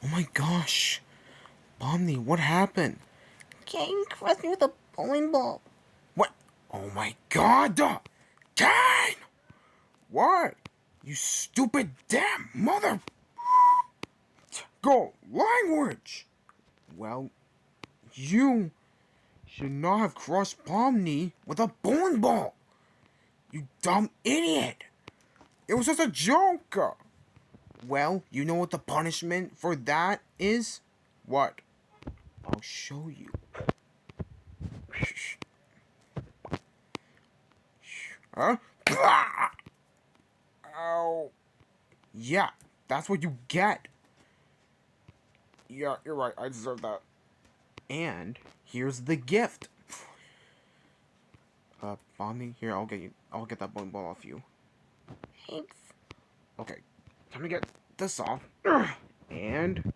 Oh my gosh. Pomni, what happened? Caine crushed me with a bowling ball. What? Oh my god! Caine! What? You stupid damn mother... Go! Language! Well, you should not have crushed Pomni with a bowling ball. You dumb idiot! It was just a joke! Well, you know what the punishment for that is? What? I'll show you. Huh? Ow. Yeah, that's what you get. Yeah, you're right. I deserve that. And here's the gift. Bonnie, here, I'll get that bowling ball off you. Thanks. Okay, time to get this off. And